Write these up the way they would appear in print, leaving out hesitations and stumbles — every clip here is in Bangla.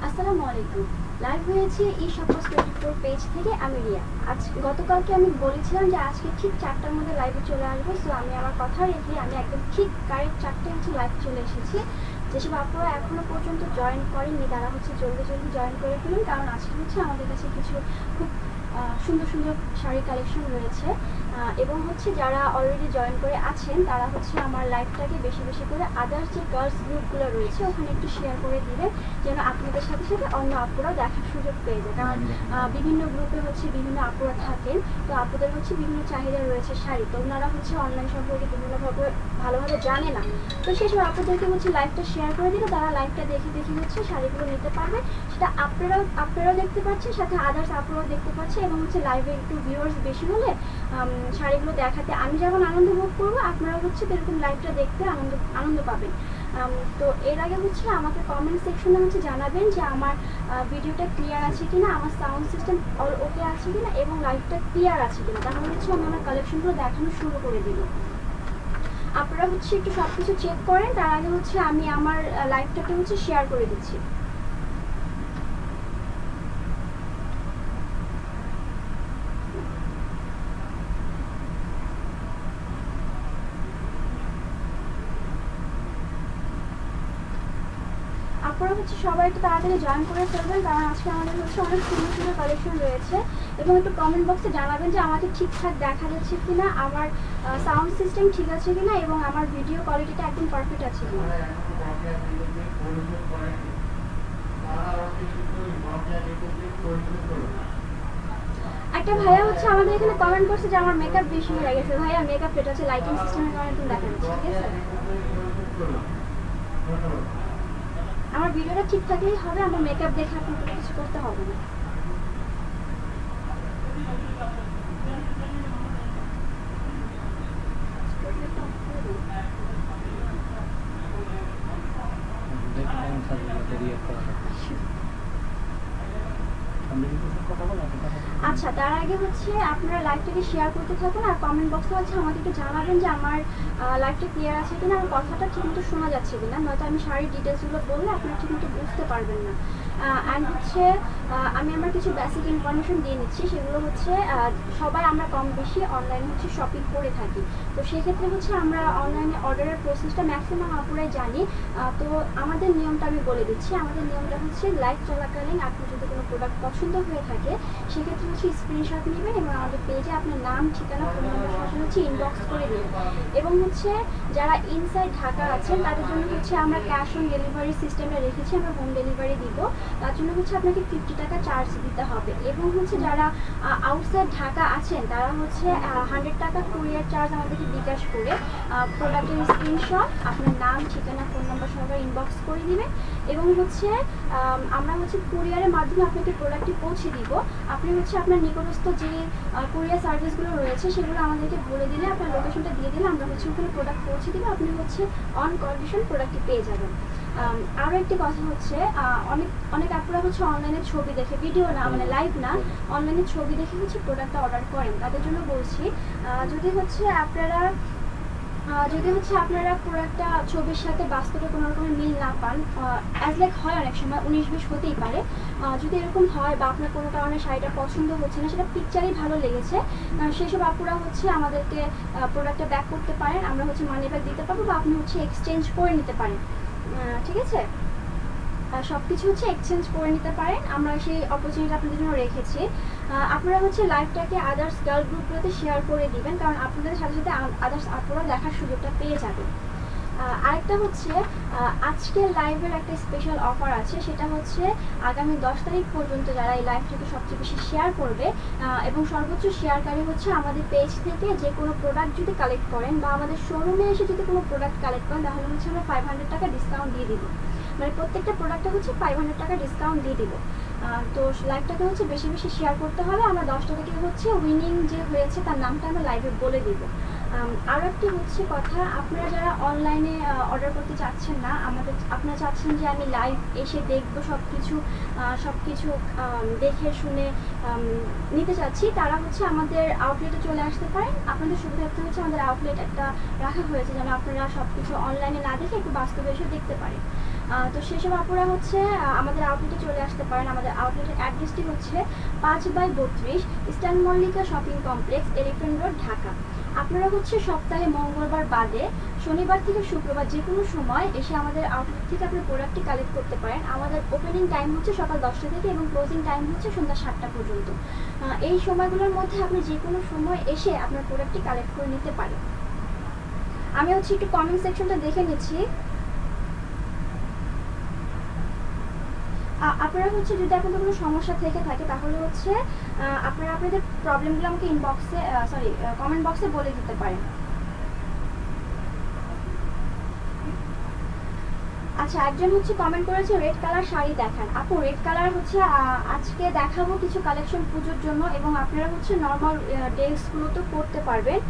আসসালামু আলাইকুম। লাইভ হয়েছে ই-শপার্স 24 পেজ থেকে আমি রিয়া। গতকালকে আমি বলেছিলাম যে আজকে ঠিক 4টার মধ্যে লাইভে চলে আসবো। সো আমি আমার কথা রেখে আমি একদম ঠিক কারেক্ট 4টায় লাইভ চলে এসেছি। যেসব আপনারা এখনো পর্যন্ত জয়েন করেননি তারা জলদি জয়েন করে ফেলুন, কারণ আজকে আমাদের কাছে কিছু খুব সুন্দর সুন্দর শাড়ি কালেকশন রয়েছে। এবং যারা অলরেডি জয়েন করে আছেন তারা আমার লাইভটাকে বেশি বেশি করে আদার্স যে গার্লস গ্রুপগুলো রয়েছে ওখানে একটু শেয়ার করে দিবেন, যেন আপনাদের সাথে সাথে অন্য আপুরাও দেখার সুযোগ পেয়ে যায়। কারণ বিভিন্ন গ্রুপে বিভিন্ন আপুরা থাকেন, তো আপুদের বিভিন্ন চাহিদা রয়েছে শাড়ি, তো ওনারা অনলাইন সম্পর্কে বিভিন্নভাবে ভালোভাবে জানে না। তো সেসব আপুদেরকে লাইভটা শেয়ার করে দিলে তারা লাইভটা দেখে শাড়িগুলো নিতে পারবে। সেটা আপনারাও দেখতে পাচ্ছেন, সাথে আদার্স আপুরাও দেখতে পাচ্ছে, এবং লাইভে একটু ভিউয়ার্স বেশি হলে শাড়িগুলো দেখাতে আমি যেমন আনন্দ ভোগ করবো, আপনারাও এরকম লাইভটা দেখতে আনন্দ পাবেন। তো এর আগে আমাকে কমেন্ট সেকশনে জানাবেন যে আমার ভিডিওটা ক্লিয়ার আছে কিনা, আমার সাউন্ড সিস্টেম অল ওকে আছে কিনা, এবং লাইভটা ক্লিয়ার আছে কিনা, তাহলে আমি আমার কালেকশনগুলো দেখানো শুরু করে দিব। আপনারা একটু সব কিছু চেক করেন, তার আগে আমি আমার লাইভটাকে শেয়ার করে দিচ্ছি। আপনারা সবাই একটু তাড়াতাড়ি জয়েন করে ফেলবেন, কারণ আজকে আমাদের অনেক সুন্দর সুন্দর কালেকশন রয়েছে। এবং একটু কমেন্ট বক্সে জানাবেন যে আমাকে ঠিকঠাক দেখা যাচ্ছে কিনা, আমার সাউন্ড সিস্টেম ঠিক আছে কিনা, এবং আমার ভিডিও কোয়ালিটিটা একদম পারফেক্ট আছে কিনা। একটা ভাইয়া আমাদের এখানে কমেন্ট করছে যে আমার মেকআপ বেশি হয়ে গেছে। ভাইয়া মেকআপ এটা লাইটিং সিস্টেমের কারণে তুমি দেখা যাচ্ছে, ঠিক আছে? আমার ভিডিওটা ঠিক থাকলেই হবে, আমার মেকআপ দেখে আপনাকে কিছু করতে হবে না। আচ্ছা, তার আগে আপনারা লাইভটাকে শেয়ার করতে থাকুন, আর কমেন্ট বক্সে আমাদেরকে জানাবেন যে আমার লাইভটা ক্লিয়ার আছে কিনা, আমার কথাটা ঠিকমতো শোনা যাচ্ছে কিনা, নয়তো আমি শাড়ির ডিটেলসগুলো বললে আপনারা ঠিকমতো বুঝতে পারবেন না। অ্যান্ড আমি আমার কিছু বেসিক ইনফরমেশন দিয়ে নিচ্ছি। সেগুলো সবাই আমরা কম বেশি অনলাইনে শপিং করে থাকি। তো সেক্ষেত্রে আমরা অনলাইনে অর্ডারের প্রসেসটা ম্যাক্সিমাম আপুরাই জানি। তো আমাদের নিয়মটা আমি বলে দিচ্ছি। আমাদের নিয়মটা লাইভ চলাকালীন আপনি যদি কোনো প্রোডাক্ট পছন্দ হয়ে থাকে সেক্ষেত্রে স্ক্রিনশট নেবেন, এবং আমাদের পেজে আপনার নাম, ঠিকানা, ফোন নাম্বার সরাসরি ইনবক্স করে দেবেন। এবং যারা ইনসাইড ঢাকা আছেন তাদের জন্য আমরা ক্যাশ অন ডেলিভারি সিস্টেমটা রেখেছি, আমরা হোম ডেলিভারি দিব। তার জন্য আপনাকে 50 টাকা চার্জ দিতে হবে। এবং যারা আউটসাইড ঢাকা আছেন তারা 100 টাকা কুরিয়ার চার্জ আমাদেরকে বিকাশ করে প্রোডাক্টের স্ক্রিনশট, আপনার নাম, ঠিকানা, ফোন নাম্বার সবাই ইনবক্স করে দিবেন। এবং আমরা কুরিয়ারের মাধ্যমে আপনাকে প্রোডাক্টটি পৌঁছে দিব। আপনি আপনার নিকটস্থ যে কুরিয়ার সার্ভিসগুলো রয়েছে সেগুলো আমাদেরকে বলে দিলে, আপনার লোকেশনটা দিয়ে দিলে আমরা ওখানে প্রোডাক্ট পৌঁছে দিব। আপনি অন কন্ডিশন প্রোডাক্টটি পেয়ে যাবেন। আরও একটি কথা অনেক আপনারা অনলাইনে ছবি দেখে, ভিডিও না মানে লাইভ না, অনলাইনে ছবি দেখে প্রোডাক্টটা অর্ডার করেন। তাদের জন্য বলছি, যদি আপনারা প্রোডাক্টটা ছবির সাথে বাস্তবে কোনো রকমের মিল না পান, অ্যাজ লাইক হয় অনেক সময় 19-20 হতেই পারে, যদি এরকম হয় বা আপনার কোনো কারণে শাড়িটা পছন্দ হচ্ছে না, সেটা পিকচারেই ভালো লেগেছে, সেসব আপুরা আমাদেরকে প্রোডাক্টটা ব্যাক করতে পারেন। আমরা মানি ব্যাক দিতে পারবো, বা আপনি এক্সচেঞ্জ করে নিতে পারেন। ঠিক আছে, সব কিছু এক্সচেঞ্জ করে নিতে পারেন। আমরা সেই অপরচুনিটি আপনাদের জন্য রেখেছি। আপনারা লাইভটাকে আদার্স গার্ল গ্রুপগুলোতে শেয়ার করে দিবেন, কারণ আপনাদের সাথে সাথে আদার্স আপুরা দেখার সুযোগটা পেয়ে যাবে। আরেকটা আজকের লাইভের একটা স্পেশাল অফার আছে, সেটা আগামী 10 তারিখ পর্যন্ত যারা এই লাইভটাকে সবচেয়ে বেশি শেয়ার করবে, এবং সর্বোচ্চ শেয়ারকারী আমাদের পেজ থেকে যে কোনো প্রোডাক্ট যদি কালেক্ট করেন, বা আমাদের শোরুমে এসে যদি কোনো প্রোডাক্ট কালেক্ট করেন, তাহলে আমরা 500 টাকা ডিসকাউন্ট দিয়ে দিব। মানে প্রত্যেকটা প্রোডাক্টে 500 টাকা ডিসকাউন্ট দিয়ে দিব। তো লাইভটাকে বেশি বেশি শেয়ার করতে হবে। আমরা 10টা থেকে উইনিং যে হয়েছে তার নামটা আমরা লাইভে বলে দিব। আরও একটি হচ্ছে কথা, আপনারা যারা অনলাইনে অর্ডার করতে চাচ্ছেন না, আপনারা চাচ্ছেন যে আমি লাইভ এসে দেখবো সব কিছু দেখে শুনে নিতে চাচ্ছি, তারা হচ্ছে আমাদের আউটলেটে চলে আসতে পারেন। আপনাদের সুবিধার্থে হচ্ছে আমাদের আউটলেট একটা রাখা হয়েছে যেন আপনারা সব কিছু অনলাইনে না দেখে একটু বাস্তবে এসে দেখতে পারেন। তো সেসব আপুরা হচ্ছে আমাদের আউটলেটে চলে আসতে পারেন। আমাদের আউটলেটের অ্যাড্রেসটি হচ্ছে 5/32 eastern Mallika shopping complex, elephant road, Dhaka. আপনারা হচ্ছে সপ্তাহে মঙ্গলবার বাদে শনিবার থেকে শুক্রবার যে কোনো সময় এসে আমাদের আউটলেট থেকে আপনার প্রোডাক্টটি কালেক্ট করতে পারেন। আমাদের ওপেনিং টাইম হচ্ছে সকাল 10টা থেকে এবং ক্লোজিং টাইম হচ্ছে সন্ধ্যা 7টা পর্যন্ত। এই সময়গুলোর মধ্যে আপনি যে কোনো সময় এসে আপনার প্রোডাক্টটি কালেক্ট করে নিতে পারেন। আমি হচ্ছে একটু কমেন্ট সেকশনটা দেখে নিচ্ছি। আপনারা হচ্ছে যদি আপনাদের কোনো সমস্যা থেকে থাকে তাহলে হচ্ছে আপনারা আপনাদের প্রবলেমগুলো আমাকে কমেন্ট বক্সে বলে দিতে পারেন। আচ্ছা, একজন হচ্ছে কমেন্ট করেছে রেড কালার শাড়ি দেখান। আপু, রেড কালার হচ্ছে আজকে দেখাবো কিছু কালেকশন পুজোর জন্য, এবং আপনারা হচ্ছে নর্মাল ডেজগুলো তো পরতে পারবেন।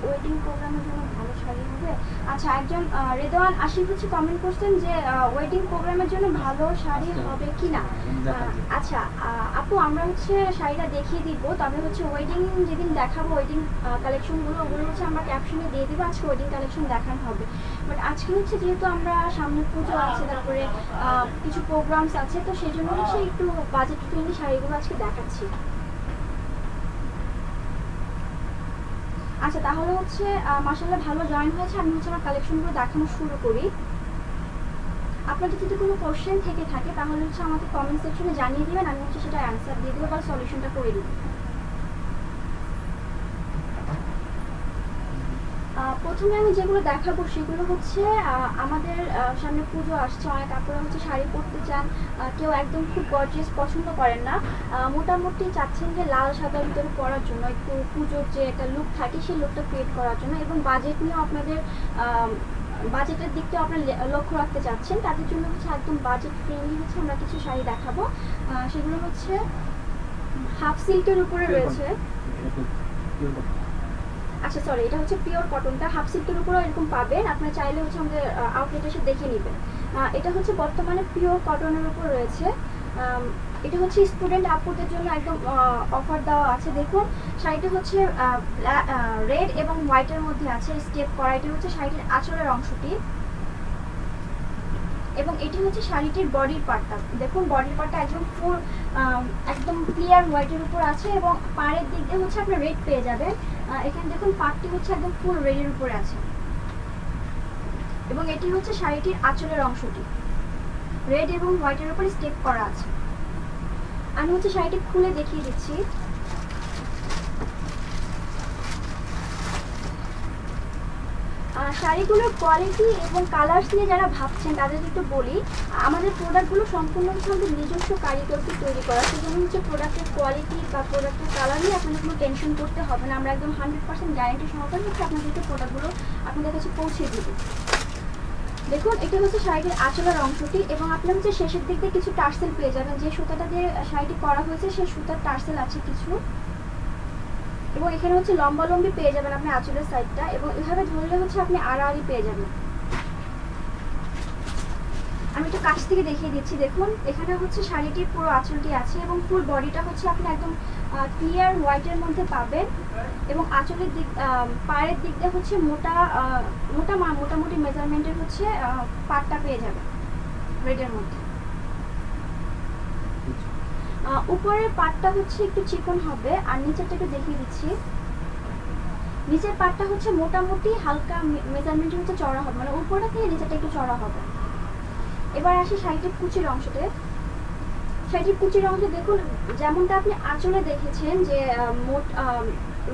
ওয়েডিং প্রোগ্রামের জন্য ভালো শাড়ি হবে। আচ্ছা, একজন রেদওয়ান আশিক হচ্ছে কমেন্ট করছেন যে ওয়েডিং প্রোগ্রামের জন্য ভালো শাড়ি হবে কি না। আচ্ছা আপু, আমরা হচ্ছে শাড়িটা দেখিয়ে দিব, তবে হচ্ছে ওয়েডিং যেদিন দেখাবো ওয়েডিং কালেকশনগুলো ওগুলো হচ্ছে আমরা ক্যাপশনে দিয়ে দিব আজকে ওয়েডিং কালেকশন দেখানো হবে। বাট আজকে হচ্ছে যেহেতু আমরা সামনে পুজো আছে, তারপরে কিছু প্রোগ্রামস আছে, তো সেই জন্য হচ্ছে একটু বাজেট ফ্রেন্ডলি শাড়িগুলো আজকে দেখাচ্ছি। আচ্ছা, তাহলে হচ্ছে মাশাআল্লাহ ভালো জয়েন হয়েছে। আমি হচ্ছে আমার কালেকশনগুলো দেখানো শুরু করি। আপনাদের যদি কোনো কোশ্চেন থেকে থাকে তাহলে হচ্ছে আমাকে কমেন্ট সেকশনে জানিয়ে দিবেন, আমি হচ্ছে সেটা অ্যান্সার দিয়ে দেবো বা সলিউশনটা করে দিব। প্রথমে আমি যেগুলো দেখাবো সেগুলো হচ্ছে আমাদের সামনে পুজো আসছে, অনেক আপুরা হচ্ছে শাড়ি পরতে চান, কেউ একদম খুব গর্জিয়াস পছন্দ করেন না, মোটামুটি চাচ্ছেন যে লাল সাদার ভিতরে পরার জন্য, একটু পুজোর যে একটা লুক থাকে সেই লুকটা ক্রিয়েট করার জন্য, এবং বাজেট নিয়েও আপনাদের বাজেটের দিকটা আপনারা লক্ষ্য রাখতে চাচ্ছেন, তাদের জন্য হচ্ছে একদম বাজেট ফ্রেন্ডলি হচ্ছে আমরা কিছু শাড়ি দেখাবো। সেগুলো হচ্ছে হাফ সিল্কের উপরে রয়েছে। আচ্ছা সরি, এটা হচ্ছে পিওর কটনটা, হাফ সিল্কের উপরেও এরকম পাবেন, আপনারা চাইলে হচ্ছে আমাদের আউটলেটে এসে দেখে নেবেন। এটা হচ্ছে বর্তমানে পিওর কটনের উপর রয়েছে। এটা হচ্ছে স্টুডেন্ট আপুদের জন্য একদম অফার দেওয়া আছে। দেখুন শাড়িটা হচ্ছে রেড এবং হোয়াইটের মধ্যে আছে, স্টেপ করা। এটা হচ্ছে শাড়িটির আঁচলের অংশটি, এবং এটি হচ্ছে শাড়িটির বডির পার্টটা। দেখুন বডির পার্টটা একদম ফুল একদম ক্লিয়ার হোয়াইটের উপর আছে, এবং পাড়ের দিক দিয়ে হচ্ছে আপনি রেড পেয়ে যাবেন। এখানে দেখুন পার্টটি হচ্ছে একদম ফুল রেডের উপরে আছে, এবং এটি হচ্ছে শাড়িটির আঁচলের অংশটি, রেড এবং হোয়াইটের উপরে স্টেপ করা আছে। আমি হচ্ছে শাড়িটি খুলে দেখিয়ে দিচ্ছি। শাড়িগুলোর কোয়ালিটি এবং কালার্স নিয়ে যারা ভাবছেন তাদের একটু বলি, আমাদের প্রোডাক্টগুলো সম্পূর্ণ হচ্ছে আমাদের নিজস্ব কারিগরকে তৈরি করা, সেজন্য হচ্ছে প্রোডাক্টের কোয়ালিটি বা প্রোডাক্টের কালার নিয়ে আপনাদের কোনো টেনশন করতে হবে না। আমরা একদম 100% গ্যারান্টি সহকারে হচ্ছে আপনাদেরকে প্রোডাক্টগুলো আপনাদের কাছে পৌঁছে দেবো। দেখুন এটা হচ্ছে শাড়িটির আঁচলের অংশটি, এবং আপনার হচ্ছে শেষের দিক দিয়ে কিছু টার্সেল পেয়ে যাবেন, যে সুতাটা দিয়ে শাড়িটি করা হয়েছে সেই সুতার টার্সেল আছে কিছু, এবং এখানে হচ্ছে লম্বা লম্বি পেয়ে যাবেন আপনি আঁচলের সাইডটা, এবং এভাবে ধরলে হচ্ছে আপনি আড়াআড়ি পেয়ে যাবেন। আমি একটু কাছ থেকে দেখিয়ে দিচ্ছি। দেখুন এখানে হচ্ছে শাড়িটির পুরো আঁচলটি আছে, এবং ফুল বডিটা হচ্ছে আপনি একদম ক্লিয়ার হোয়াইটের মধ্যে পাবেন, এবং আঁচলের দিক পায়ের দিক দিয়ে হচ্ছে মোটামুটি মেজারমেন্টের হচ্ছে পাটটা পেয়ে যাবেন রেডের মধ্যে। উপরের পাটটা হচ্ছে একটু চিকন হবে, আর নিচেরটা একটু দেখিয়ে দিচ্ছি। নিচের পাটটা হচ্ছে মোটামুটি হালকা মেজারমেন্টের হচ্ছে চড়া হবে, মানে উপরটা থেকে নিচেরটা একটু চড়া হবে। এবার আসি শাড়িটির কুচির অংশতে। শাড়িটির কুচির অংশে দেখুন যেমনটা আপনি আঁচলে দেখেছেন যে মোট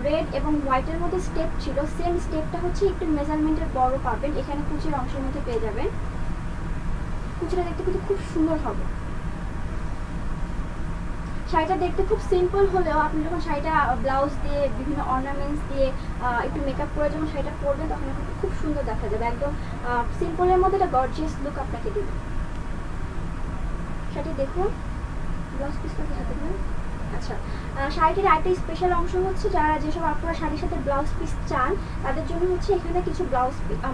রেড এবং হোয়াইটের মধ্যে স্টেপ ছিল, সেম স্টেপটা হচ্ছে একটু মেজারমেন্টের বড় পাবেন এখানে কুচির অংশের মধ্যে পেয়ে যাবেন। কুচিটা দেখতে কিন্তু খুব সুন্দর হবে। শাড়িটা দেখতে খুব সিম্পল হলেও আপনি যখন শাড়িটা ব্লাউজ দিয়ে বিভিন্ন অর্নামেন্টস দিয়ে একটু মেকআপ করে যখন শাড়িটা পরবেন তখন কিন্তু খুব সুন্দর দেখা যাবে। একদম সিম্পলের মধ্যে একটা গর্জিয়াস লুক আপনাকে দেবে। শাড়িটি দেখুন, ব্লাউজ পিসটা দেখাতে পারেন। আচ্ছা, শাড়িটির আরেকটা স্পেশাল অংশ হচ্ছে যারা যেসব আপনারা শাড়ির সাথে ব্লাউজ পিস চান তাদের জন্য হচ্ছে এখানে কিছু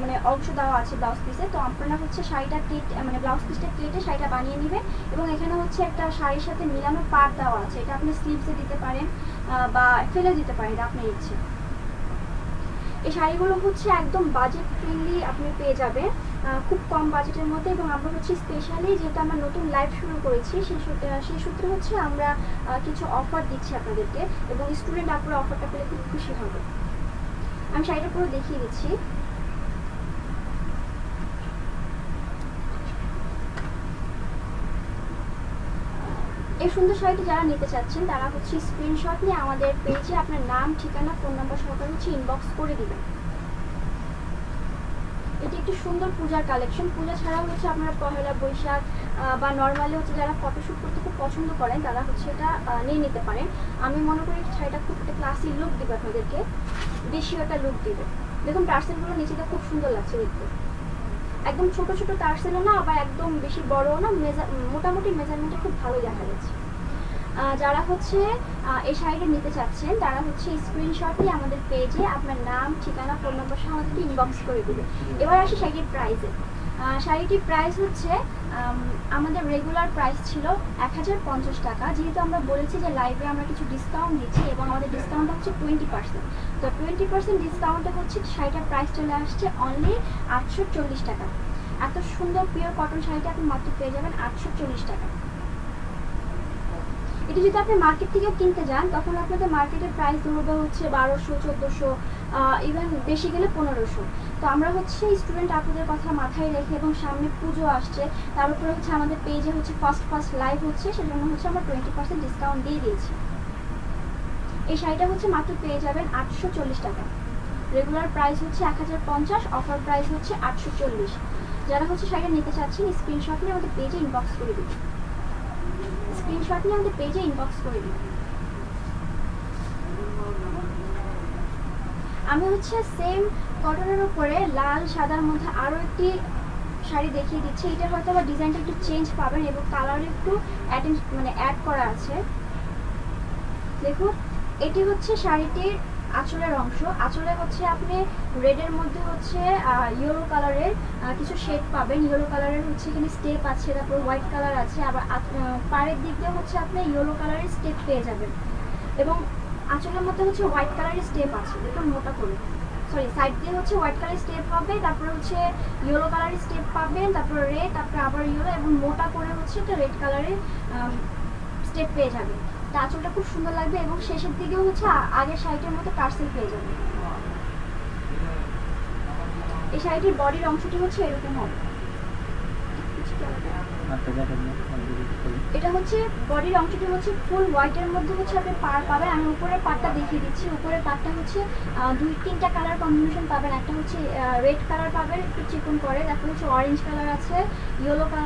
মানে অংশ দেওয়া আছে ব্লাউজ পিসে। তো আপনারা হচ্ছে শাড়িটা কেটে মানে ব্লাউজ পিসটা কেটে শাড়িটা বানিয়ে নেবেন এবং এখানে হচ্ছে একটা শাড়ির সাথে মিলানো পাড় দেওয়া আছে। এটা আপনি স্লিভসে দিতে পারেন বা ফেলে দিতে পারেন, এটা আপনার ইচ্ছে। এই শাড়িগুলো হচ্ছে একদম বাজেট ফ্রেন্ডলি আপনি পেয়ে যাবেন, খুব কম বাজেটের মধ্যে। এবং আমরা হচ্ছে স্পেশালি যেহেতু আমরা নতুন লাইভ শুরু করেছি সেই সূত্রে হচ্ছে আমরা কিছু অফার দিচ্ছি আপনাদেরকে, এবং স্টুডেন্ট আপনারা অফারটা পেলে খুব খুশি হবে। আমি শাড়িটা পুরো দেখিয়ে দিচ্ছি। এই সুন্দর শাড়িটি যারা নিতে চাচ্ছেন তারা হচ্ছে স্ক্রিনশট নিয়ে আমাদের পেজে আপনার নাম, ঠিকানা, ফোন নাম্বার সহকারে হচ্ছে ইনবক্স করে দিবেন। এটি একটি সুন্দর পূজার কালেকশন। পূজা ছাড়াও হচ্ছে আপনারা পহেলা বৈশাখ বা নর্মালি হচ্ছে যারা ফটোশ্যুট করতে খুব পছন্দ করেন তারা হচ্ছে এটা নিয়ে নিতে পারেন। আমি মনে করি শাড়িটা খুব একটা ক্লাসি লুক দেবে আপনাদেরকে, দেশীয় একটা লুক দেবে। দেখুন টার্সেলগুলো নিচেটা খুব সুন্দর লাগছে দেখতে, একদম ছোট ছোট টার্সেলও না আবার একদম বেশি বড়ও না, মোটামুটি মেজারমেন্টটা খুব ভালো দেখা যাচ্ছে। যারা হচ্ছে এই শাড়িটা নিতে চাচ্ছেন তারা হচ্ছে স্ক্রিনশট নিয়ে আমাদের পেজে আপনার নাম, ঠিকানা, ফোন নম্বর সহ আমাদেরকে ইনবক্স করে দেবে। এবার আসি শাড়িটির প্রাইসে। শাড়িটির প্রাইস হচ্ছে আমাদের রেগুলার প্রাইস ছিল 1050 টাকা। যেহেতু আমরা বলেছি যে লাইভে আমরা কিছু ডিসকাউন্ট দিচ্ছি এবং আমাদের ডিসকাউন্ট হচ্ছে 20%, তো 20% ডিসকাউন্টে হচ্ছে শাড়িটার প্রাইস চলে আসছে অনলি 840 টাকা। এত সুন্দর পিওর কটন শাড়িটা আপনি মাত্র পেয়ে যাবেন 840 টাকা। এটি যদি আপনি মার্কেট থেকে কিনতে যান তখন আপনাদের মার্কেটের প্রাইস ধরবে হচ্ছে 1200, 1400, ইভেন বেশি গেলে 1500। তো আমরা হচ্ছে স্টুডেন্ট আপনাদের কথা মাথায় রেখে এবং সামনে পুজো আসছে, তার উপরে হচ্ছে আমাদের পেজে হচ্ছে ফার্স্ট লাইভ হচ্ছে, সেজন্য হচ্ছে আমরা 20% ডিসকাউন্ট দিয়ে দিয়েছি। এই শাড়িটা হচ্ছে মাত্র পেয়ে যাবেন 840 টাকা। রেগুলার প্রাইস হচ্ছে 1050, অফার প্রাইস হচ্ছে 840। যারা হচ্ছে শাড়িটা নিতে চাচ্ছেন স্ক্রিনশট নিয়ে আমাদের পেজে ইনবক্স করে দিন, স্ক্রিনশট নিয়ে আমাদের পেজে ইনবক্স করে দিন। আমি হচ্ছে সেম কটনের উপরে লাল সাদার মধ্যে আরও একটি শাড়ি দেখিয়ে দিচ্ছি। এটা হয়তো আবার ডিজাইনটা একটু চেঞ্জ পাবেন এবং কালার একটু অ্যাড করা আছে। দেখুন এটি হচ্ছে শাড়িটির আঁচলের অংশ। আঁচলে হচ্ছে আপনি রেডের মধ্যে হচ্ছে ইয়েলো কালারের কিছু শেড পাবেন। ইয়েলো কালারের হচ্ছে এখানে স্টেপ আছে, তারপর হোয়াইট কালার আছে, আবার পাড়ের দিক দিয়ে হচ্ছে আপনি ইয়েলো কালারের স্টেপ পেয়ে যাবেন এবং আঁচলের মধ্যে হচ্ছে হোয়াইট কালারের স্টেপ আছে। দেখুন মোটা করে, সরি সাইড দিয়ে হচ্ছে হোয়াইট কালারের স্টেপ হবে, তারপরে হচ্ছে ইয়েলো কালারের স্টেপ পাবেন, তারপর রেড, তারপরে আবার ইয়েলো এবং মোটা করে হচ্ছে একটা রেড কালারের স্টেপ পেয়ে যাবেন। আঁচলটা খুব সুন্দর লাগবে এবং শেষের দিকেও হচ্ছে আগের শাড়িটার মতো টার্সেল পেয়ে যাবে। এই শাড়িটির বডির অংশটি হচ্ছে এরকম হবে। এটা হচ্ছে বডির অংশটি হচ্ছে ফুল হোয়াইটের মধ্যে হচ্ছে আপনি পাড় পাবেন। আমি উপরের পাড়টা দেখিয়ে দিচ্ছি। উপরের পাড়টা হচ্ছে 2-3টা কালার কম্বিনেশন পাবেন। একটা হচ্ছে রেড কালার পাবেন একটু চিকন করে, তারপর হচ্ছে অরেঞ্জ কালার আছে, ইয়েলো কালার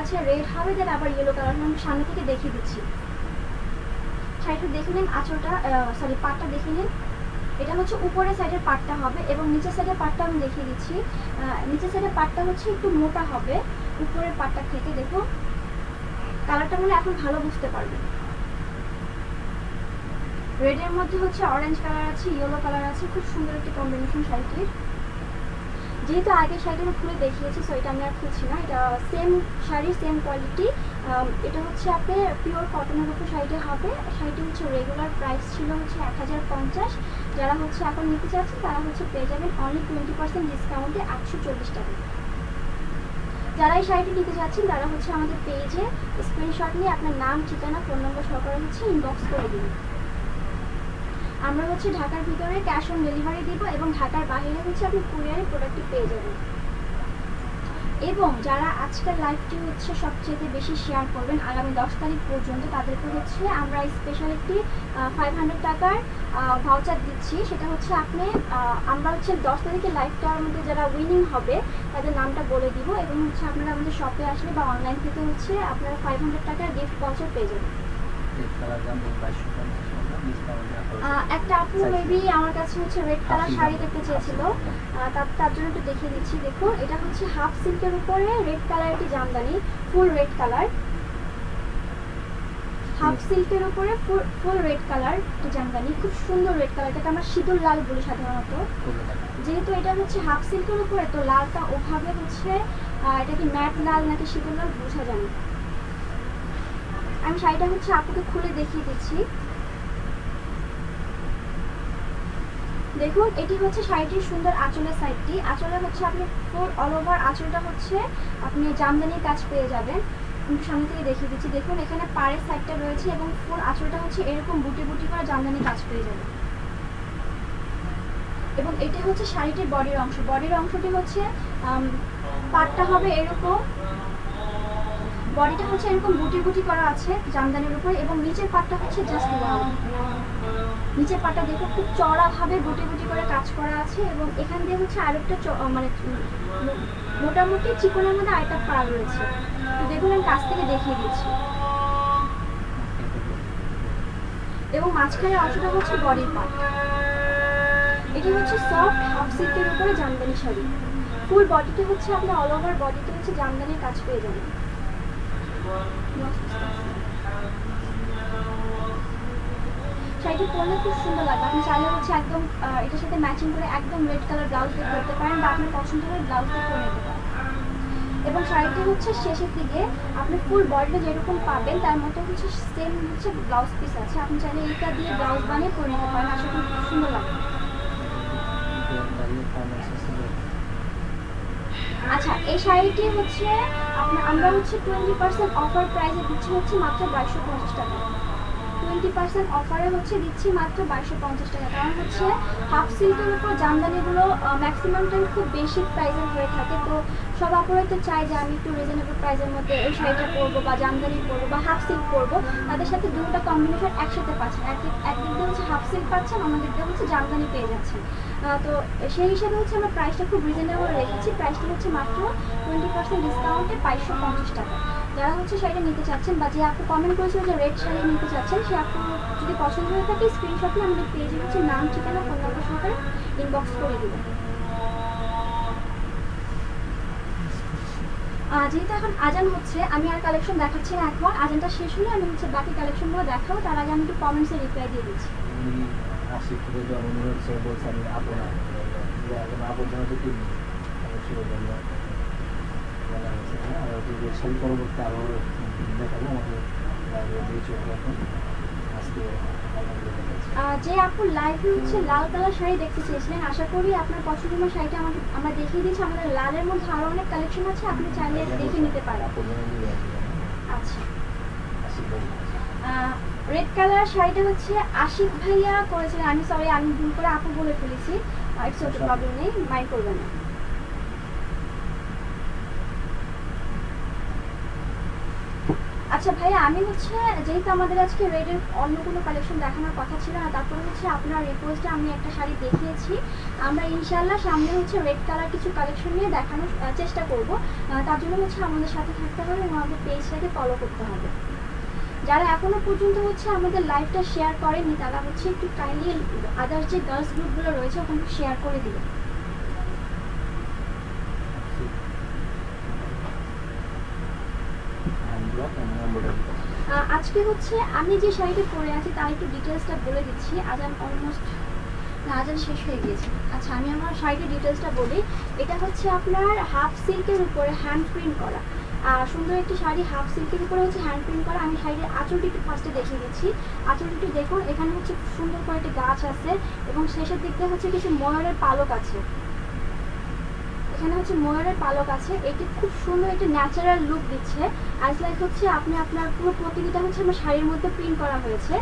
আছে, রেড হবে, দেন আবার ইয়েলো কালার। আমি সামনে থেকে দেখিয়ে দিচ্ছি। শাড়িটা দেখে নিন, আঁচলটা সরি পাড়টা দেখে নিন। এটা হচ্ছে উপরের সাইডের পাটটা হবে এবং নিচের সাইডের পাটটা আমি দেখিয়ে দিচ্ছি। নিচের সাইডের পাটটা হচ্ছে একটু মোটা হবে উপরের পাটটা থেকে। দেখুন কালারটা মানে এখন ভালো বুঝতে পারবেন। রেডের মধ্যে হচ্ছে অরেঞ্জ কালার আছে, ইয়েলো কালার আছে, খুব সুন্দর একটি কম্বিনেশন শাড়িটির। যেহেতু আগে শাড়িটা খুলে দেখিয়েছি সো এটা আমি আর খুলছি না। এটা সেম শাড়ি, সেম কোয়ালিটি। এটা হচ্ছে আপনি পিওর কটনের উপর শাড়িটা হবে। শাড়িটি হচ্ছে রেগুলার প্রাইস ছিল হচ্ছে 1050। যারা হচ্ছে এখন নিতে চাচ্ছেন তারা হচ্ছে পেয়ে যাবেন অনলি 20% ডিসকাউন্টে 840 টাকা। যারা এই শাড়িটি নিতে চাচ্ছেন তারা হচ্ছে আমাদের পেজে স্ক্রিনশট নিয়ে আপনার নাম, ঠিকানা, ফোন নম্বর সহকারে হচ্ছে ইনবক্স করে দিন। আমরা হচ্ছে ঢাকার ভিতরে ক্যাশ অন ডেলিভারি দিব এবং ঢাকার বাইরে হচ্ছে আপনি কুরিয়ারে প্রোডাক্টটি পেয়ে যাবেন। এবং যারা আজকের লাইভটি হচ্ছে সবচেয়ে বেশি শেয়ার করবেন আগামী 10 তারিখ পর্যন্ত তাদেরকে হচ্ছে আমরা স্পেশাল একটি 500 টাকার ভাউচার দিচ্ছি। সেটা হচ্ছে আপনি আমরা হচ্ছে 10 তারিখের লাইভটার মধ্যে যারা উইনিং হবে তাদের নামটা বলে দিব এবং হচ্ছে আপনারা আমাদের শপে আসলে বা অনলাইন থেকে হচ্ছে আপনারা 500 টাকার গিফট ভাউচার পেয়ে যাবেন। একটা আপু মেবি আমার কাছে হচ্ছে রেড কালার শাড়ি দেখতে চেয়েছিল, তার জন্য একটু দেখিয়ে দিচ্ছি। দেখুন এটা হচ্ছে হাফ সিল্কের উপরে রেড কালার একটি জামদানি, ফুল রেড কালার, হাফ সিল্কের উপরে ফুল রেড কালার একটি জামদানি, খুব সুন্দর রেড কালার, এটাকে আমরা সিঁদুর লাল বলি সাধারণত। যেহেতু এটা হচ্ছে হাফ সিল্কের উপরে, তো লালটা ওভাবে হচ্ছে এটা কি ম্যাট লাল নাকি সিঁদুর লাল বোঝা যায় না। আমি শাড়িটা হচ্ছে আপুকে খুলে দেখিয়ে দিচ্ছি। দেখুন এটি হচ্ছে শাড়িটির সুন্দর আঁচলের সাইডটি। আঁচলে হচ্ছে আপনি ফুল অল ওভার আঁচলটা হচ্ছে আপনি জামদানির কাজ পেয়ে যাবেন। একটু সামনে থেকে দেখিয়ে দিচ্ছি। দেখুন এখানে পাড়ের সাইডটা রয়েছে এবং ফুল আঁচলটা হচ্ছে এরকম বুটি বুটি করে জামদানির কাজ পেয়ে যাবেন। এবং এটা হচ্ছে শাড়িটির বডির অংশ। বডির অংশটি হচ্ছে পাটটা হবে এরকম, বডিটা হচ্ছে এরকম বুটি বুটি করা আছে জামদানির উপরে, এবং নিচের পাটটা হচ্ছে জাস্ট ওয়াও। নিচের পাটটা দেখো খুব চড়াভাবে বুটি বুটি করে কাজ করা আছে, এবং এখান দিয়ে হচ্ছে আরেকটা মানে মোটামুটি চিকনের মধ্যে আরেকটা পাড় রয়েছে। তো দেখুন আমি কাছ থেকে দেখিয়ে দিচ্ছি। এবং মাঝখানে অংশটা হচ্ছে বডির পার্ট। এটি হচ্ছে সফট হাফ সিল্কের উপরে জামদানি শাড়ি। ফুল বডিতে হচ্ছে আপনার অল ওভার বডিতে হচ্ছে জামদানির কাজ পেয়ে যাবেন। শাড়িটি পরলে খুব সুন্দর লাগে। আপনি চাইলে হচ্ছে একদম এটার সাথে ম্যাচিং করে একদম রেড কালার ব্লাউজ দিয়ে করতে পারেন, বা আপনার পছন্দ করে ব্লাউজ দিয়ে করে নিতে পারেন। এবং শাড়িটি হচ্ছে শেষের দিকে আপনি ফুল বডিটা যেরকম পাবেন তার মতো হচ্ছে সেম হচ্ছে ব্লাউজ পিস আছে। আপনি চাইলে এইটা দিয়ে ব্লাউজ বানিয়ে করে নিতে পারেন, আশা করি খুব সুন্দর লাগবে। আচ্ছা এই শাড়িটি হচ্ছে আমরা হচ্ছে 20% অফার প্রাইসে দিচ্ছি হচ্ছে মাত্র 2250 টাকা। 20% অফারে হচ্ছে দিচ্ছি মাত্র 2250 টাকা। কারণ হচ্ছে হাফ সিল্কের উপর জামদানিগুলো ম্যাক্সিমাম টাইম খুব বেশি প্রাইসের হয়ে থাকে, তো সব আপুরাই তো চাই যে আমি একটু রিজনেবল প্রাইসের মধ্যে এই শাড়িটা পরবো বা জামদানি পরবো বা হাফ সিল্ক পরবো। তাদের সাথে দুটো কম্বিনেশন একসাথে পাচ্ছেন, একদিক দিয়ে হচ্ছে হাফ সিল্ক পাচ্ছেন, অন্যদিক দিয়ে হচ্ছে জামদানি পেয়ে যাচ্ছেন। তো সেই হিসাবে হচ্ছে আমরা প্রাইসটা খুব রিজনেবল রেখেছি। প্রাইসটা হচ্ছে মাত্র 20% ডিসকাউন্টে 2250 টাকা। যারা হচ্ছে শাড়িটা নিতে চাচ্ছেন বা যে আপু কমেন্ট করেছিল যে রেড শাড়ি নিতে চাচ্ছেন, সে আপু যদি পছন্দ হয়ে থাকে স্ক্রিনশট নিয়ে আমাদের পেজে হচ্ছে নাম, ঠিকানা, ফোন নাম্বার সহকারে ইনবক্স করে দেবেন। যেহেতু এখন আজান হচ্ছে, আমি আর কালেকশন দেখাচ্ছি না, এখন আজানটা শেষ হলে আমি হচ্ছে বাকি কালেকশনগুলো দেখাবো। তার আগে আমি একটু কমেন্টসে রিপ্লাই দিয়ে দিচ্ছি। পরবর্তী আরো দেখাবো আমাদের যে আপু লাইভে হচ্ছে লাল কালার শাড়ি দেখতে চেয়েছিলেন, আশা করি আপনার পছন্দের শাড়িটা আমরা দেখিয়ে দিচ্ছি। আমাদের লালের মধ্যে আরো অনেক কালেকশন আছে, আপনি চাইলে দেখে নিতে পারেন। আচ্ছা রেড কালার শাড়িটা হচ্ছে আশিক ভাইয়া করেছিলেন। আমি সরি, আমি ভুল করে আপু বলে ফেলেছি, ইটস ওকে, প্রবলেম নেই, মাইন্ড করবেন না। আচ্ছা ভাইয়া, আমি হচ্ছে যেহেতু আমাদের আজকে রেডের অন্য কোনো কালেকশন দেখানোর কথা ছিল না, তারপরে হচ্ছে আপনার রিকোয়েস্টে আমি একটা শাড়ি দেখিয়েছি। আমরা ইনশাআল্লাহ সামনে হচ্ছে রেড কালার কিছু কালেকশন নিয়ে দেখানোর চেষ্টা করব। তার জন্য হচ্ছে আমাদের সাথে থাকতে হবে এবং আমাদের পেজটাকে ফলো করতে হবে। যারা এখনো পর্যন্ত হচ্ছে আমাদের লাইভটা শেয়ার করেনি তারা হচ্ছে একটু কাইন্ডলি আদার্স যে গার্লস গ্রুপগুলো রয়েছে ওখানে শেয়ার করে দিবেন। আজকে হচ্ছে আমি যে শাড়িটা পরে আছি তার একটু ডিটেলসটা বলে দিচ্ছি। আজান অলমোস্ট আজান শেষ হয়ে গিয়েছে। আচ্ছা আমি আমার শাড়িটির ডিটেলসটা বলি। এটা হচ্ছে আপনার হাফ সিল্কের উপরে হ্যান্ড প্রিন্ট করা, সুন্দর একটি শাড়ি, হাফ সিল্কের উপরে হচ্ছে হ্যান্ড প্রিন্ট করা। আমি শাড়ির আঁচলটি একটু ফার্স্টে দেখিয়ে দিচ্ছি। আঁচলটি একটু দেখুন, এখানে হচ্ছে সুন্দর করে একটি গাছ আছে এবং শেষের দিক দিয়ে হচ্ছে কিছু ময়ূরের পালক আছে। এখানে হচ্ছে ময়ূরের পালক আছে। এটি খুব সুন্দর একটি ন্যাচারাল লুক দিচ্ছে। আজ লাইক হচ্ছে আপনি আপনার পুরো প্রতিনিধিটা হচ্ছে আমার শাড়ির মধ্যে প্রিন্ট করা হয়েছে।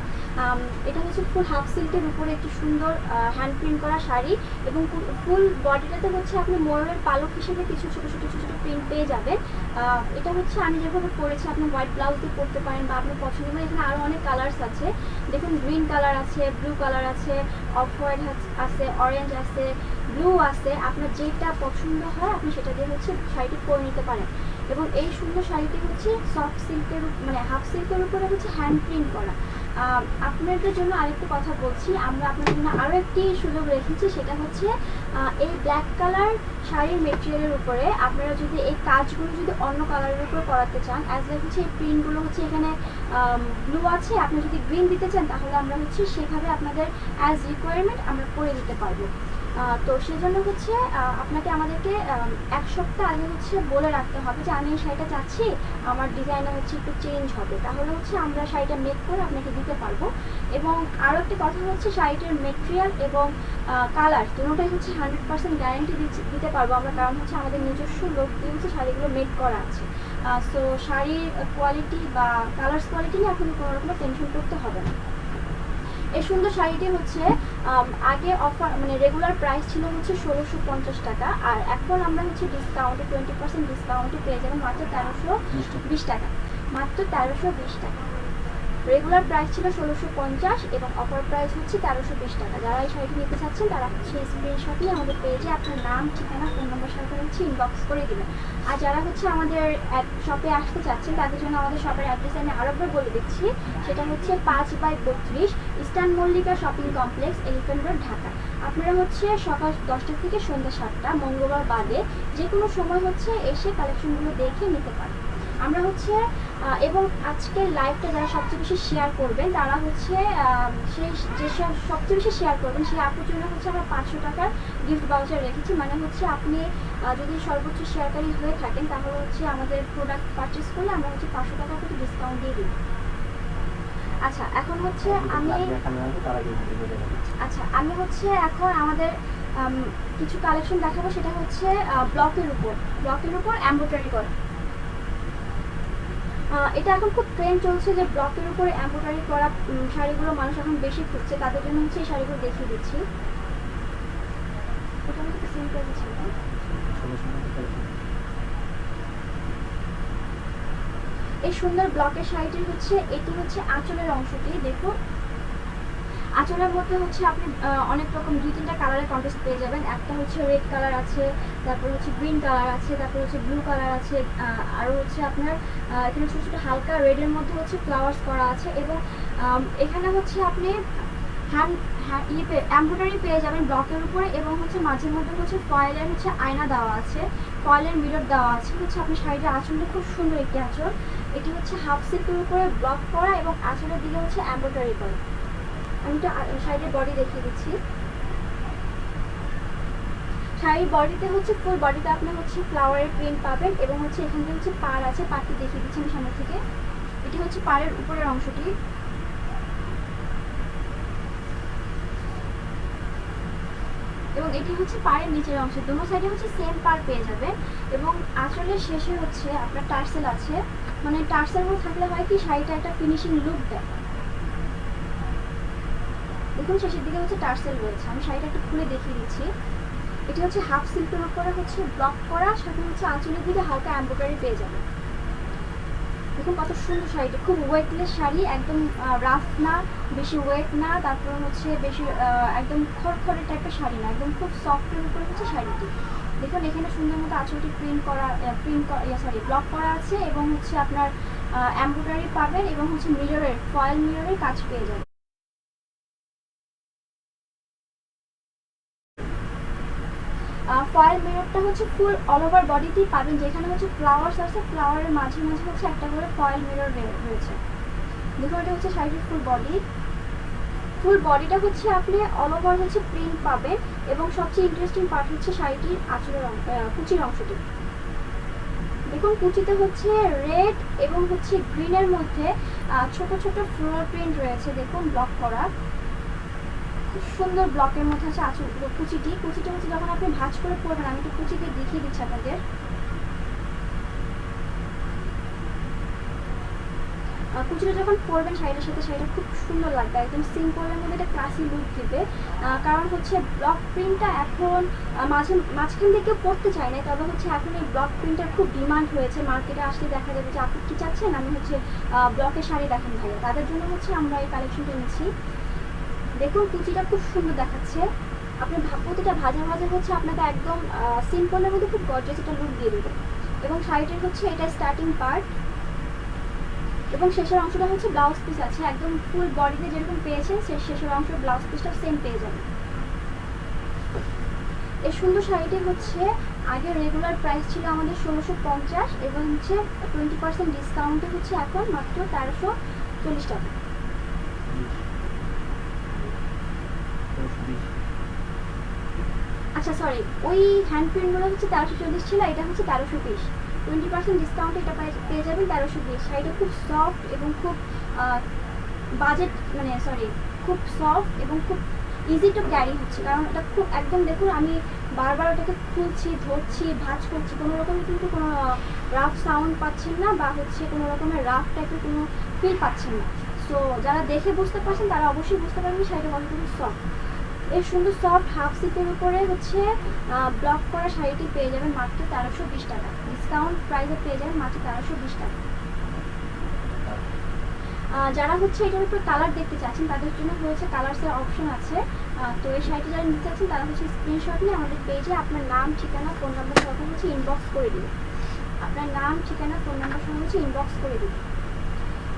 এটা হচ্ছে ফুল হাফ সিল্কের উপরে একটি সুন্দর হ্যান্ড প্রিন্ট করা শাড়ি এবং ফুল বডিটাতে হচ্ছে আপনি ময়ূরের পালক হিসেবে কিছু ছোটো ছোটো ছোটো ছোটো প্রিন্ট পেয়ে যাবেন। এটা হচ্ছে আমি যেভাবে পরেছি আপনি হোয়াইট ব্লাউজ দিয়ে পরতে পারেন বা আপনার পছন্দ করে। এখানে আরও অনেক কালার্স আছে, দেখুন গ্রিন কালার আছে, ব্লু কালার আছে, অফ হোয়াইট আছে, অরেঞ্জ আছে, ব্লু আছে। আপনার যেটা পছন্দ হয় আপনি সেটা দিয়ে হচ্ছে শাড়িটি পরে নিতে পারেন। এবং এই সুন্দর শাড়িটি হচ্ছে সফট সিল্কের মানে হাফ সিল্কের উপরে হচ্ছে হ্যান্ড প্রিন্ট করা। আপনাদের জন্য আরেকটু কথা বলছি, আমরা আপনাদের জন্য আরও একটি সুযোগ রেখেছি, সেটা হচ্ছে এই ব্ল্যাক কালার শাড়ির মেটেরিয়ালের উপরে আপনারা যদি এই কাজগুলো যদি অন্য কালারের উপর করাতে চান, অ্যাজ লাইক হচ্ছে এই প্রিন্টগুলো হচ্ছে এখানে ব্লু আছে, আপনি যদি গ্রিন দিতে চান তাহলে আমরা হচ্ছে সেভাবে আপনাদের অ্যাজ রিকোয়ারমেন্ট আমরা করে দিতে পারবো। তো সেজন্য হচ্ছে আপনাকে আমাদেরকে এক সপ্তাহ আগে হচ্ছে বলে রাখতে হবে যে আমি এই শাড়িটা চাচ্ছি, আমার ডিজাইনটা হচ্ছে একটু চেঞ্জ হবে, তাহলে হচ্ছে আমরা শাড়িটা মেক করে আপনাকে দিতে পারবো। এবং আরও একটি কথা হচ্ছে শাড়িটার মেটেরিয়াল এবং কালার দুটোটাই হচ্ছে 100% গ্যারেন্টি দিতে পারবো আমরা, কারণ হচ্ছে আমাদের নিজস্ব লোক দিয়ে হচ্ছে শাড়িগুলো মেক করা আছে। সো শাড়ির কোয়ালিটি বা কালার্স কোয়ালিটি নিয়ে এখন কোনো রকম টেনশন করতে হবে না। এই সুন্দর শাড়িটি হচ্ছে আগে অফার মানে রেগুলার প্রাইস ছিল হচ্ছে 1650 টাকা, আর এখন আমরা হচ্ছে ডিসকাউন্টে 20% ডিসকাউন্টে পেয়ে যাবেন মাত্র 1320 টাকা, মাত্র 1320 টাকা। রেগুলার প্রাইস ছিল 1650 এবং অফার প্রাইস হচ্ছে 1320 টাকা। যারা এই শাড়িটি নিতে চাচ্ছেন তারা হচ্ছে স্ক্রিনশট নিয়ে আমাদের পেজে আপনার নাম, ঠিকানা, ফোন নম্বর সাথে হচ্ছে ইনবক্স করে দেবেন। আর যারা হচ্ছে আমাদের শপে আসতে চাচ্ছেন তাদের জন্য আমাদের শপের অ্যাড্রেস আমি আরও একবার বলে দিচ্ছি, সেটা হচ্ছে 5/32 eastern Mallika shopping complex, elephant road, Dhaka. আপনারা হচ্ছে সকাল 10টা থেকে সন্ধ্যা 7টা মঙ্গলবার বাদে যে কোনো সময় হচ্ছে এসে কালেকশনগুলো দেখে নিতে পারেন। আমরা হচ্ছে এবং আজকের লাইভটা যারা সবচেয়ে বেশি শেয়ার করবেন তারা হচ্ছে সেই যেসব সবচেয়ে বেশি শেয়ার করবেন সেই আপুর জন্য হচ্ছে আমরা 500 টাকার গিফট ভাউচার রেখেছি। মানে হচ্ছে আপনি যদি সর্বোচ্চ শেয়ারকারী হয়ে থাকেন তাহলে হচ্ছে আমাদের প্রোডাক্ট পারচেস করলে আমরা হচ্ছে 500 টাকা করে ডিসকাউন্ট দিয়ে দিই। আচ্ছা এখন হচ্ছে আমি হচ্ছে এখন আমাদের কিছু কালেকশন দেখাবো, সেটা হচ্ছে ব্লকের উপর এমব্রয়ডারি করা। এটা এখন খুব ট্রেন্ড চলছে যে ব্লকের উপরে এমব্রয়ডারি করা শাড়িগুলো মানুষ এখন বেশি খুঁজছে, তাদের জন্য হচ্ছে এই শাড়িগুলো দেখিয়ে দিচ্ছি। ওটা হচ্ছে সিম্পল ছিল। এই সুন্দর ব্লকের শাড়িটির হচ্ছে এটি হচ্ছে আঁচলের অংশটি, দেখুন আঁচলের মধ্যে হচ্ছে আপনি অনেক রকম 2-3টা কালারের কন্ট্রাস্ট পেয়ে যাবেন। একটা হচ্ছে রেড কালার আছে, তারপর হচ্ছে গ্রিন কালার আছে, তারপর হচ্ছে ব্লু কালার আছে, আরও হচ্ছে আপনার এখানে ছোটো ছোটো হালকা রেডের মধ্যে হচ্ছে ফ্লাওয়ার্স করা আছে। এবং এখানে হচ্ছে আপনি এমব্রয়ডারি পেয়ে যাবেন ব্লকের উপরে, এবং হচ্ছে মাঝে মধ্যে হচ্ছে ফয়েলের হচ্ছে আয়না দেওয়া আছে, ফয়েলের মিরর দেওয়া আছে। হচ্ছে আপনি শাড়িটার আঁচলটা খুব সুন্দর একটি আঁচল, এটি হচ্ছে হাফ সিল্কের উপরে ব্লক করা এবং আঁচলের দিকে হচ্ছে এমব্রয়ডারি করা। আমি তো শাড়ির বডি দেখিয়ে দিচ্ছি। শাড়ির বডিতে হচ্ছে ফুল বডিতে আপনি হচ্ছে ফ্লাওয়ারের প্রিন্ট পাবেন, এবং হচ্ছে এখান থেকে হচ্ছে পাড় আছে, পাড়টি দেখিয়ে দিচ্ছি আমি সামনে থেকে। এটি হচ্ছে পাড়ের উপরের অংশটি, এবং এটি হচ্ছে পাড়ের নিচের অংশ। দুটো সাইডে হচ্ছে সেম পাড় পেয়ে যাবেন, এবং আঁচলের শেষে হচ্ছে আপনার টার্সেল আছে। মানে টার্সেলগুলো থাকলে হয় কি শাড়িটা একটা ফিনিশিং লুক দেয়। দেখুন শেষের দিকে হচ্ছে টার্সেল রয়েছে। আমি শাড়িটা একটু খুলে দেখিয়ে দিচ্ছি। এটি হচ্ছে হাফ সিল্কের উপরে হচ্ছে ব্লক করা, সাথে হচ্ছে আঁচলের দিকে হালকা এমব্রয়ডারি পেয়ে যাবে। দেখুন কত সুন্দর শাড়িটা, খুব ওয়েটলেস শাড়ি, একদম রাফ না, বেশি ওয়েট না, তারপর হচ্ছে বেশি একদম খড়খড়ে টাইপের শাড়ি না, একদম খুব সফটের উপরে হচ্ছে শাড়িটি। দেখুন এখানে সুন্দর মতো আঁচলটি ব্লক করা আছে, এবং হচ্ছে আপনার এমব্রয়ডারি পাবেন, এবং হচ্ছে ফয়েল মিররের কাজ পেয়ে যাবেন। ফয়েল মিররটা হচ্ছে ফুল অল ওভার বডিতেই পাবেন, যেখানে হচ্ছে ফ্লাওয়ার্স আছে, ফ্লাওয়ারের মাঝে মাঝে হচ্ছে একটা করে ফয়েল মিরর রয়েছে। দেখুন এটা হচ্ছে শাড়িটির ফুল বডিটা হচ্ছে আপনি অল ওভার হচ্ছে প্রিন্ট পাবেন, এবং সবচেয়ে ইন্টারেস্টিং পার্ট হচ্ছে শাড়িটির আঁচলের কুচির অংশটি। দেখুন কুচিতে হচ্ছে রেড এবং হচ্ছে গ্রিনের মধ্যে ছোট ছোট ফ্লোরাল প্রিন্ট রয়েছে, দেখুন ব্লক করা, খুব সুন্দর ব্লকের মধ্যে আছে কুচিটি হচ্ছে যখন আপনি ভাঁজ করে পরবেন, আমি একটু কুচিতে দেখিয়ে দিচ্ছি আপনাদের। কুচিটা যখন পরবেন শাড়িটার সাথে, শাড়িটা খুব সুন্দর লাগবে, একদম সিম্পলের মধ্যে একটা ক্লাসি লুক দিবে। কারণ হচ্ছে ব্লক প্রিন্টটা এখন মাঝখান থেকে পরতে চায় না, তবে হচ্ছে এখন এই ব্লক প্রিন্টের খুব ডিমান্ড হয়েছে। মার্কেটে আসলে দেখা যাবে যে আপনি কি চাচ্ছেন, আমি হচ্ছে ব্লকের শাড়ি দেখেন ভাইয়া, তাদের জন্য হচ্ছে আমরা এই কালেকশনটা নিচ্ছি। দেখুন কুচিটা খুব সুন্দর দেখাচ্ছে, আপনি প্রতিটা ভাজা হচ্ছে আপনাকে একদম সিম্পলের মধ্যে খুব গর্জিয়াস একটা লুক দিয়ে দেবে। এবং শাড়িটির হচ্ছে এটা স্টার্টিং পার্ট, এবং শেষের অংশটা হচ্ছে ব্লাউজ পিস আছে, একদম ফুল বডিতে যেরকম পেয়েছেন শেষের অংশ ব্লাউজ পিসটা সেম পেয়ে যাবেন। এই সুন্দর শাড়িটি হচ্ছে আগে রেগুলার প্রাইস ছিল আমাদের 1650 এবং হচ্ছে 20% ডিসকাউন্টে হচ্ছে এখন মাত্র 1340 টাকা। আচ্ছা সরি, ওই হ্যান্ড প্রিন্টগুলো হচ্ছে 1340 ছিল, এটা হচ্ছে 1320। 20% ডিসকাউন্টে এটা পেয়ে যাবেন 1320। শাড়িটা খুব সফট এবং খুব বাজেট মানে সরি খুব সফট এবং খুব ইজি টু ক্যারি হচ্ছে, কারণ এটা খুব একদম দেখুন আমি বারবার ওটাকে খুলছি, ধরছি, ভাঁজ করছি, কোনো রকমের কিন্তু কোনো রাফ সাউন্ড পাচ্ছেন না বা হচ্ছে কোনো রকমের রাফ টাইপের কোনো ফিল পাচ্ছেন না। সো যারা দেখে বুঝতে পারছেন তারা অবশ্যই বুঝতে পারবেন শাড়িটা কতটুকু সফট। এই সুন্দর সফট হাফ সিপের উপরে হচ্ছে ব্লক করা শাড়িটি পেয়ে যাবেন মাত্র 1320 টাকা। ডিসকাউন্ট প্রাইসে পেয়ে যাবেন মাত্র 1320 টাকা। যারা হচ্ছে এটার উপর কালার দেখতে চাচ্ছেন তাদের জন্য হচ্ছে কালার্সের অপশন আছে। তো এই শাড়িটি যারা নিতে চাচ্ছেন তারা হচ্ছে স্ক্রিনশট নিয়ে আমাদের পেজে আপনার নাম, ঠিকানা, ফোন নাম্বার সহ হচ্ছে ইনবক্স করে দিন। আপনার নাম, ঠিকানা, ফোন নাম্বার সহ হচ্ছে ইনবক্স করে দিন।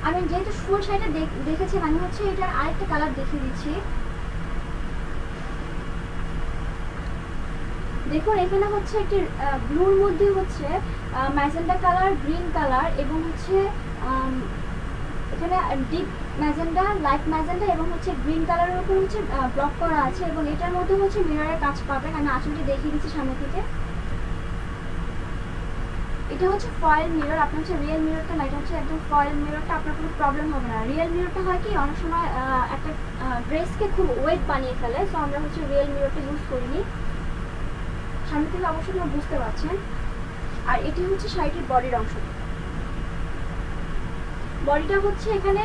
আমি যেহেতু ফুল শাড়িটা দেখেছেন, আমি হচ্ছে এটার আরেকটা কালার দেখিয়ে দিচ্ছি। দেখুন এখানে হচ্ছে একটি ব্লুর মধ্যে হচ্ছে ম্যাজেন্ডা কালার, গ্রিন কালার এবং হচ্ছে এখানে ডিপ ম্যাজেন্ডা, লাইট ম্যাজেন্ডা এবং হচ্ছে গ্রিন কালারের উপর হচ্ছে ব্লক করা আছে এবং এটার মধ্যে হচ্ছে মিররের কাজ পাবেন। আমি আঁচলটি দেখিয়ে দিচ্ছি সামনে থেকে। এটা হচ্ছে ফয়েল মিরর, আপনার হচ্ছে রিয়েল মিররটা না, এটা হচ্ছে একদম ফয়েল মিররটা, আপনার কোনো প্রবলেম হবে না। রিয়েল মিররটা হয় কি অনেক সময় একটা ড্রেসকে খুব ওয়েট বানিয়ে ফেলে, সো আমরা হচ্ছে রিয়েল মিররটা ইউজ করিনি। সামনে থেকে অবশ্যই আপনারা বুঝতে পারছেন। আর এটি হচ্ছে শাড়িটির বডির অংশ। বডিটা হচ্ছে এখানে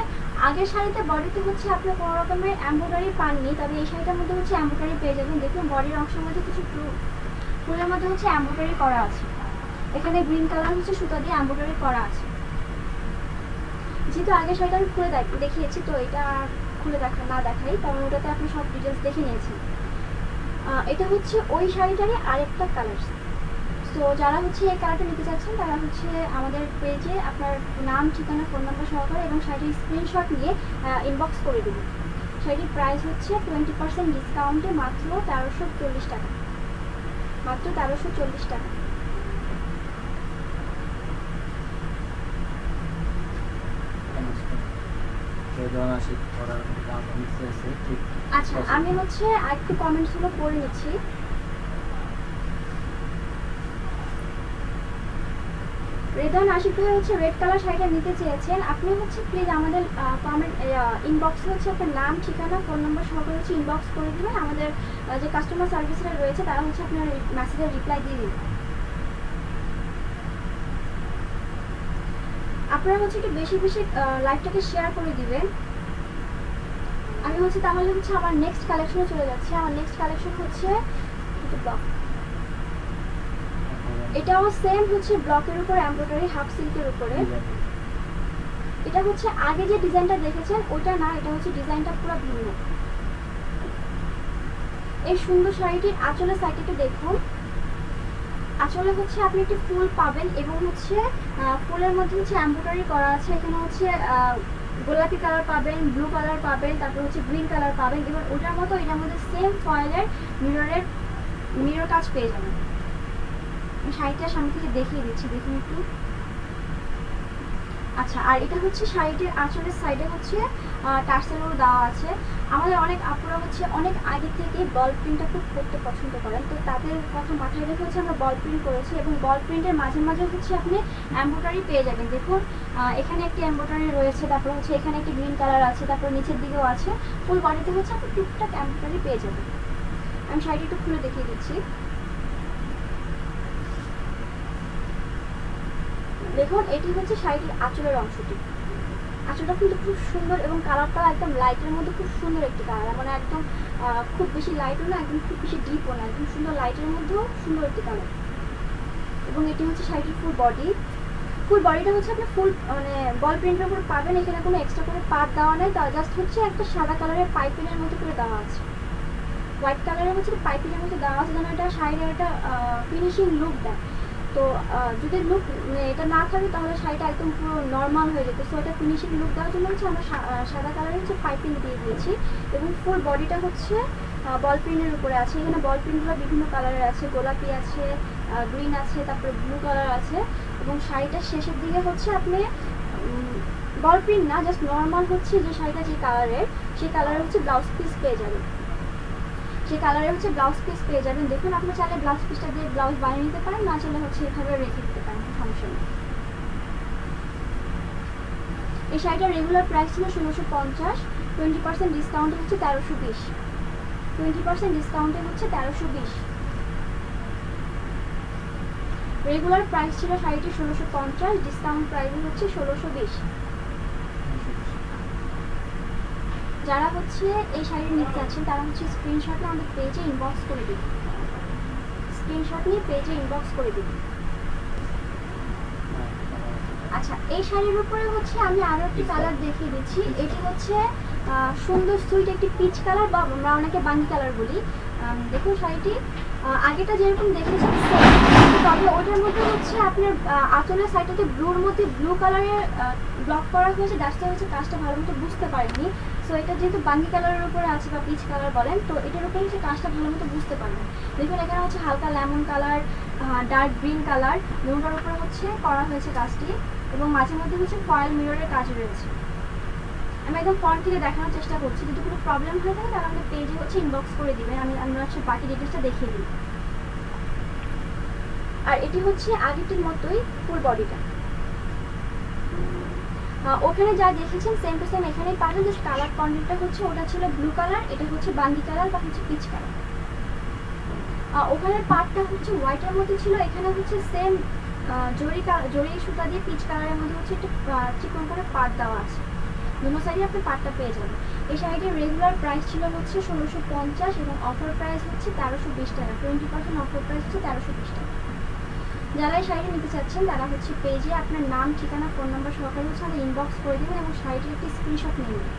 আগের শাড়িতে বডিতে হচ্ছে আপনার কোনো রকমের এমব্রয়ডারি পাননি, তবে এই শাড়িটার মধ্যে হচ্ছে এমব্রয়ডারি পেয়ে যাবেন। দেখুন বডির অংশের মধ্যে কিছু ফুলের মধ্যে হচ্ছে এমব্রয়ডারি করা আছে। এখানে গ্রিন কালার হচ্ছে সুতা দিয়ে এমব্রয়ডারি করা আছে। যেহেতু আগের শাড়িটা আমি খুলে দেখিয়েছি, তো এটা খুলে দেখাই, কারণ ওটাতে আপনি সব ডিটেলস দেখে নিয়েছেন। এটা হচ্ছে ওই শাড়িটারই আরেকটা কালার। সো যারা হচ্ছে এই কালারটা নিতে চাচ্ছেন তারা হচ্ছে আমাদের পেজে আপনার নাম, ঠিকানা, ফোন নাম্বার সহকারে এবং শাড়ির স্ক্রিনশট নিয়ে ইনবক্স করে দেবেন। শাড়ির প্রাইস হচ্ছে 20% ডিসকাউন্টে মাত্র 1340 টাকা। মাত্র 1340 টাকা। আচ্ছা আমি হচ্ছে আরেকটু কমেন্টসগুলো পড়ে নিচ্ছি। রেদান আশিক ভাই হচ্ছে রেড কালার শাড়িটা নিতে চেয়েছেন। আপনি হচ্ছে প্লিজ আমাদের কমেন্ট ইনবক্সে হচ্ছে আপনার নাম, ঠিকানা, ফোন নম্বর সহকারে হচ্ছে ইনবক্স করে দেবেন। আমাদের যে কাস্টমার সার্ভিসরা রয়েছে তারা হচ্ছে আপনার মেসেজের রিপ্লাই দিয়ে দেবেন। আপনারা হচ্ছে একটু বেশি বেশি লাইভটাকে শেয়ার করে দিবেন। আমি হচ্ছে তাহলে হচ্ছে আমার নেক্সট কালেকশনে চলে যাচ্ছি। আমার নেক্সট কালেকশন হচ্ছে এটাও সেম হচ্ছে ব্লকের উপর এমব্রয়ডারি, হাফ সিল্কের উপরে। এটা হচ্ছে আগে যে ডিজাইনটা দেখেছেন ওটা না, এটা হচ্ছে ডিজাইনটা পুরো ভিন্ন। এই সুন্দর শাড়িটির আঁচলের সাইডে একটু দেখুন। আঁচলে হচ্ছে আপনি একটি ফুল পাবেন এবং হচ্ছে ফুলের মধ্যে হচ্ছে এমব্রয়ডারি করা আছে। এখানে হচ্ছে গোলাপি কালার পাবেন, ব্লু কালার পাবেন, তারপর হচ্ছে গ্রিন কালার পাবেন। এবার ওটার মতো এটার মধ্যে সেম ফয়েলের মিরর কাজ পেয়ে যাবেন। শাড়িটার সামনে থেকে দেখিয়ে দিচ্ছি, দেখুন একটু। আচ্ছা আর এটা হচ্ছে শাড়িটির আঁচলের সাইডে হচ্ছে টার্সেলও দেওয়া আছে। আমাদের অনেক আপুরা হচ্ছে অনেক আগে থেকে বল প্রিন্টটা খুব করতে পছন্দ করেন, তো তাদের কথা মাথায় রেখে হচ্ছে আমরা বল প্রিন্ট করেছি এবং বল প্রিন্টের মাঝে মাঝে হচ্ছে আপনি এমব্রয়ডারি পেয়ে যাবেন। দেখুন এখানে একটি এমব্রয়ডারি রয়েছে, তারপর হচ্ছে এখানে একটি গ্রিন কালার আছে, তারপর নিচের দিকেও আছে। ফুল বডিতে হচ্ছে আপনি টুকটাক এমব্রয়ডারি পেয়ে যাবেন। আমি শাড়িটি একটু খুলে দেখিয়ে দিচ্ছি। দেখুন এটি হচ্ছে শাড়িটির আঁচলের অংশটি। আঁচলটা কিন্তু খুব সুন্দর এবং কালারটা একদম লাইটের মধ্যে খুব সুন্দর একটি কালার, মানে একদম খুব বেশি লাইটও না, একদম খুব বেশি ডিপও না, একদম সুন্দর লাইটের মধ্যেও সুন্দর একটি কালার। এবং এটি হচ্ছে শাড়িটির ফুল বডি। ফুল বডিটা হচ্ছে আপনি ফুল মানে বল প্রিন্টের উপর পাবেন। এখানে কোনো এক্সট্রা করে পাত দেওয়া নেই, তা জাস্ট হচ্ছে একটা সাদা কালারের পাইপিংয়ের মতো করে দেওয়া আছে। হোয়াইট কালারের হচ্ছে পাইপিংয়ের মতো দেওয়া আছে যেন এটা শাড়ির একটা ফিনিশিং লুক দেয়। তো যদি লুক এটা না থাকে তাহলে শাড়িটা একদম পুরো নর্মাল হয়ে যেত। সো এটা ফিনিশিং লুক দেওয়ার জন্য হচ্ছে আমরা সাদা কালারের হচ্ছে পাইপিং দিয়ে দিয়েছি এবং ফুল বডিটা হচ্ছে বল প্রিন্টের উপরে আছে। এখানে বল প্রিন্টগুলো বিভিন্ন কালারের আছে, গোলাপি আছে, গ্রিন আছে, তারপরে ব্লু কালার আছে এবং শাড়িটার শেষের দিকে হচ্ছে আপনি বল প্রিন্ট না, জাস্ট নর্মাল হচ্ছে যে শাড়িটা যে কালারের, সেই কালারের হচ্ছে ব্লাউজ পিস পেয়ে যাবেন। সেই কালারের হচ্ছে ব্লাউজ পিস পেয়ে যাবেন। দেখুন আপনি চাইলে ব্লাউজ পিসটা দিয়ে ব্লাউজ বানিয়ে নিতে পারেন, না চাইলে হচ্ছে এভাবে রেখে দিতে পারেন, সমস্যা নেই। এই শাড়িটার রেগুলার প্রাইস ছিল 1650, 20% ডিসকাউন্টে হচ্ছে 1320, 20% ডিসকাউন্টে হচ্ছে 1320। রেগুলার প্রাইস ছিল শাড়িটি 1650, ডিসকাউন্ট প্রাইস হচ্ছে 1620। যারা হচ্ছে এই শাড়ি নিতে চাচ্ছেন তারা হচ্ছে স্ক্রিনশট নিয়ে আমাদের পেজে ইনবক্স করে দিন, স্ক্রিনশট নিয়ে পেজে ইনবক্স করে দিন। আচ্ছা, এই শাড়ির উপরে হচ্ছে আমি আরো একটি কালার দেখিয়ে দিচ্ছি। এটি হচ্ছে সুন্দর সুইট একটি পিচ কালার বা আমরা অনেকে বাঙ্গি কালার বলি। দেখুন শাড়িটি আগেটা যেরকম দেখেছেন তবে ওটার মধ্যে হচ্ছে আপনার আঁচলের সাইডটাতে ব্লুর মধ্যে ব্লু কালারের ব্লক করা হয়েছে, দাসটা হচ্ছে কাজটা ভালো মতো বুঝতে পারেনি। সো এটা যেহেতু বাঙ্গি কালারের উপরে আছে বা পিচ কালার বলেন, তো এটার উপরে হচ্ছে কাজটা ভালো মতো বুঝতে পারবেন। দেখুন এখানে হচ্ছে হালকা lemon colour, dark green colour দুটোর উপরে হচ্ছে করা হয়েছে কাজটি এবং মাঝে মধ্যে হচ্ছে ফয়েল মিররের কাজ রয়েছে। আমি একদম ফ্রন্ট থেকে দেখানোর চেষ্টা করছি, যদি কোনো প্রবলেম হয়ে থাকে তাহলে আমাদের পেজে হচ্ছে ইনবক্স করে দিবেন, আমরা হচ্ছে বাকি ডিটেলসটা দেখিয়ে দিই। আর এটি হচ্ছে আগেরটির মতোই ফুল বডিটা, ওখানে যা দেখেছেন সেম টু সেম এখানেই পাবেন। জাস্ট কালার কন্টেন্টটা হচ্ছে ওটা ছিল ব্লু কালার, এটা হচ্ছে বাঙ্গি কালার বা হচ্ছে পিচ কালার। ওখানের পার্টটা হচ্ছে হোয়াইটের মধ্যে ছিল, এখানে হচ্ছে সেম জরি সুতা দিয়ে পিচ কালারের মধ্যে হচ্ছে একটা চিকন করে পার্ট দেওয়া আছে। দুটো সাইডে আপনি পার্টটা পেয়ে যাবেন। এই শাড়িটির রেগুলার প্রাইস ছিল হচ্ছে 1650 এবং অফার প্রাইস হচ্ছে 1320 টাকা, 20% অফার প্রাইস হচ্ছে 1320 টাকা। যারা এই শাড়িটি নিতে চাচ্ছেন তারা হচ্ছে পেজে আপনার নাম, ঠিকানা, ফোন নাম্বার সহকারে হচ্ছে আমাদের ইনবক্স করে দেবেন এবং শাড়িটির একটি স্ক্রিনশট নিয়ে নেবেন।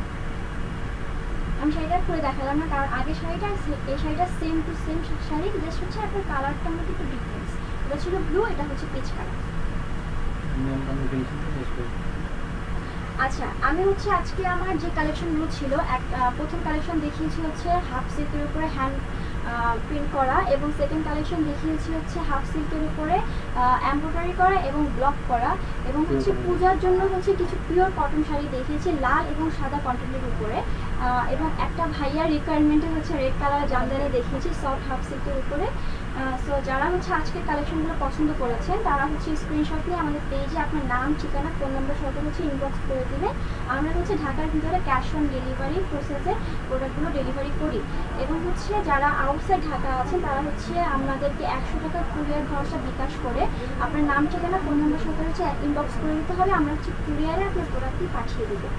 আমি শাড়িটা খুলে দেখালাম না কারণ আগের শাড়িটা এই শাড়িটা same to same sari, just হচ্ছে আপনার কালারটার মধ্যে একটু ডিফারেন্স। এটা ছিল ব্লু, এটা হচ্ছে পিচ কালার। আচ্ছা, আমি হচ্ছে আজকে আমার যে কালেকশনগুলো ছিল প্রথম কালেকশন দেখিয়েছি হচ্ছে হাফ সিল্কের উপরে হ্যান্ড প্রিন্ট করা এবং সেকেন্ড কালেকশন দেখিয়েছি হচ্ছে হাফ সিল্কের উপরে এমব্রয়ডারি করা এবং ব্লক করা এবং হচ্ছে পূজার জন্য হচ্ছে কিছু পিওর কটন শাড়ি দেখিয়েছি লাল এবং সাদা কটনের উপরে এবং একটা ভাইয়ার রিকোয়ারমেন্টে হচ্ছে রেড কালার জামদানি দেখিয়েছি সফট হাফ সিল্কের উপরে। সো যারা হচ্ছে আজকের কালেকশনগুলো পছন্দ করেছেন তারা হচ্ছে স্ক্রিনশট নিয়ে আমাদের পেজে আপনার নাম, ঠিকানা, ফোন নাম্বার সহ হচ্ছে ইনবক্স করে দিবেন। আমরা হচ্ছে ঢাকার ভিতরে ক্যাশ অন ডেলিভারি প্রসেসে প্রোডাক্টগুলো ডেলিভারি করি এবং হচ্ছে যারা আউটসাইড ঢাকা আছেন তারা হচ্ছে আমাদেরকে 100 টাকা কুরিয়ার খরচা বিকাশ করে আপনার নাম, ঠিকানা, ফোন নাম্বার সহ হচ্ছে ইনবক্স করে দিতে হবে। আমরা হচ্ছে কুরিয়ারে আপনার প্রোডাক্টটি পাঠিয়ে দেবো।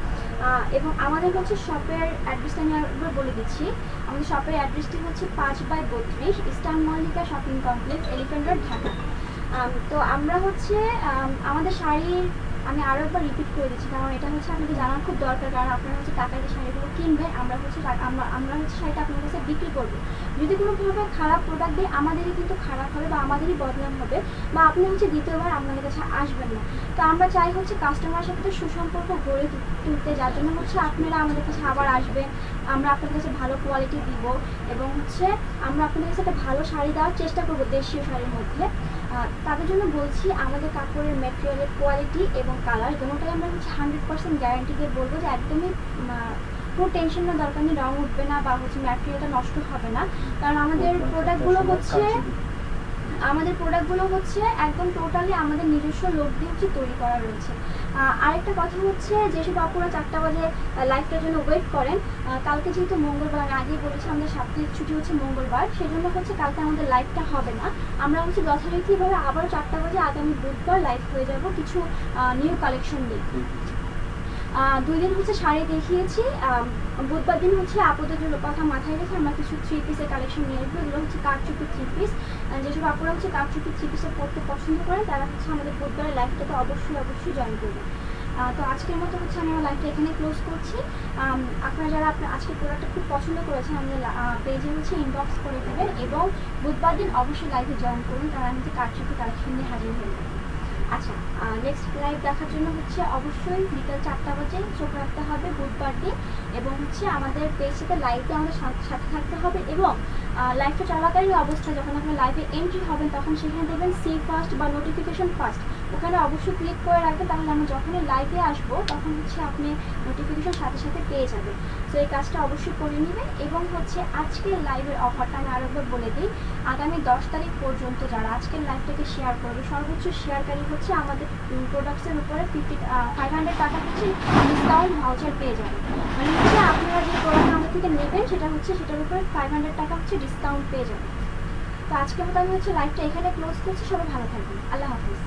এবং আমাদের হচ্ছে শপের অ্যাড্রেসটা আমি একবার বলে দিচ্ছি। আমাদের শপের অ্যাড্রেসটি হচ্ছে 5/32 eastern Mallika shopping complex, elephant road, Dhaka. তো আমরা হচ্ছে আমাদের শাড়ির আমি আরও একবার রিপিট করে দিচ্ছি কারণ এটা হচ্ছে আপনাদের জানার খুব দরকার, কারণ আপনারা হচ্ছে টাকা দিয়ে শাড়িগুলো কিনবেন, আমরা হচ্ছে শাড়িটা আপনার কাছে বিক্রি করবো। যদি কোনোভাবে খারাপ প্রোডাক্ট দিয়ে আমাদেরই কিন্তু খারাপ হবে বা আমাদেরই বদনাম হবে বা আপনি হচ্ছে দ্বিতীয়বার আপনাদের কাছে আসবেন না। তো আমরা চাই হচ্ছে কাস্টমারের সাথে সুসম্পর্ক গড়ে তুলতে, যার জন্য হচ্ছে আপনারা আমাদের কাছে আবার আসবেন, আমরা আপনাদের কাছে ভালো কোয়ালিটি দিব এবং হচ্ছে আমরা আপনাদের কাছে একটা ভালো শাড়ি দেওয়ার চেষ্টা করবো দেশীয় শাড়ির মধ্যে। তাদের জন্য বলছি আমাদের কাপড়ের ম্যাটেরিয়ালের কোয়ালিটি এবং কালার দুটোটাই আমরা হচ্ছে 100% গ্যারান্টি দিয়ে বলবো যে একদমই কোনো টেনশন না দরকার নেই, রং উঠবে না বা হচ্ছে ম্যাটেরিয়ালটা নষ্ট হবে না, কারণ আমাদের প্রোডাক্টগুলো হচ্ছে একদম টোটালি আমাদের নিজস্ব লোক দিয়ে হচ্ছে তৈরি করা রয়েছে। আরেকটা কথা হচ্ছে যেসব আপুরা 4টা বাজে লাইভটার জন্য ওয়েট করেন, কালকে যেহেতু মঙ্গলবার, আমি আগেই বলেছি আমাদের সাপ্তাহিক ছুটি হচ্ছে মঙ্গলবার, সেজন্য হচ্ছে কালকে আমাদের লাইভটা হবে না। আমরা হচ্ছে যথারীতিভাবে আবারও 4টা বাজে আগামী বুধবার লাইভ হয়ে যাব কিছু নিউ কালেকশন নিয়ে। 2 দিন হচ্ছে শাড়ি দেখিয়েছি, বুধবার দিন হচ্ছে আপুদের জন্য কথা মাথায় রেখে আমরা কিছু 3 পিসের কালেকশন নিয়ে আসবো। এগুলো হচ্ছে কারচুপি 3 পিস, যেসব আপুরা হচ্ছে কারচুপি 3 পিসে পড়তে পছন্দ করেন তারা হচ্ছে আমাদের বুধবারের লাইভটাতে অবশ্যই জয়েন করবেন। তো আজকের মতো হচ্ছে আমি আমার লাইভটা এখানে ক্লোজ করছি। আপনারা যারা আপনার আজকের প্রোডাক্টটা খুব পছন্দ করেছেন আমাদের পেজে হচ্ছে ইনবক্স করে দেবেন, এবং বুধবার দিন অবশ্যই লাইভে জয়েন করুন, কারণ আমি হচ্ছে কারচুপি কালেকশন নিয়ে হাজির হয়ে যাবো। আচ্ছা, নেক্সট লাইভ দেখার জন্য হচ্ছে অবশ্যই বিকাল 4টা বাজে চোখ রাখতে হবে বুধবার দিন, এবং হচ্ছে আমাদের পেজটাতে লাইভে আমাদের সাথে থাকতে হবে, এবং লাইভটা চলাকালীন অবস্থায় যখন আপনি লাইভে এন্ট্রি হবেন তখন সেখানে দেবেন সি ফার্স্ট বা নোটিফিকেশন ফার্স্ট, ওখানে অবশ্যই ক্লিক করে রাখবেন, তাহলে আমি যখনই লাইভে আসবো তখন হচ্ছে আপনি নোটিফিকেশন সাথে সাথে পেয়ে যাবেন। তো এই কাজটা অবশ্যই করে নেবেন। এবং হচ্ছে আজকের লাইভের অফারটা আমি আরেকবার বলে দিই, আগামী 10 তারিখ পর্যন্ত যারা আজকের লাইভটাকে শেয়ার করবে, সর্বোচ্চ শেয়ারকারী হচ্ছে আমাদের প্রোডাক্টসের উপরে 500 টাকা হচ্ছে ডিসকাউন্ট ভাউচার পেয়ে যাবেন। মানে হচ্ছে আপনারা যে প্রোডাক্ট আমাদের থেকে নেবেন সেটার উপরে 500 টাকা হচ্ছে ডিসকাউন্ট পেয়ে যাবেন। তো আজকের মতো আমি হচ্ছে লাইভটা এখানে ক্লোজ করছি। সবাই ভালো থাকবেন। আল্লাহ হাফিজ।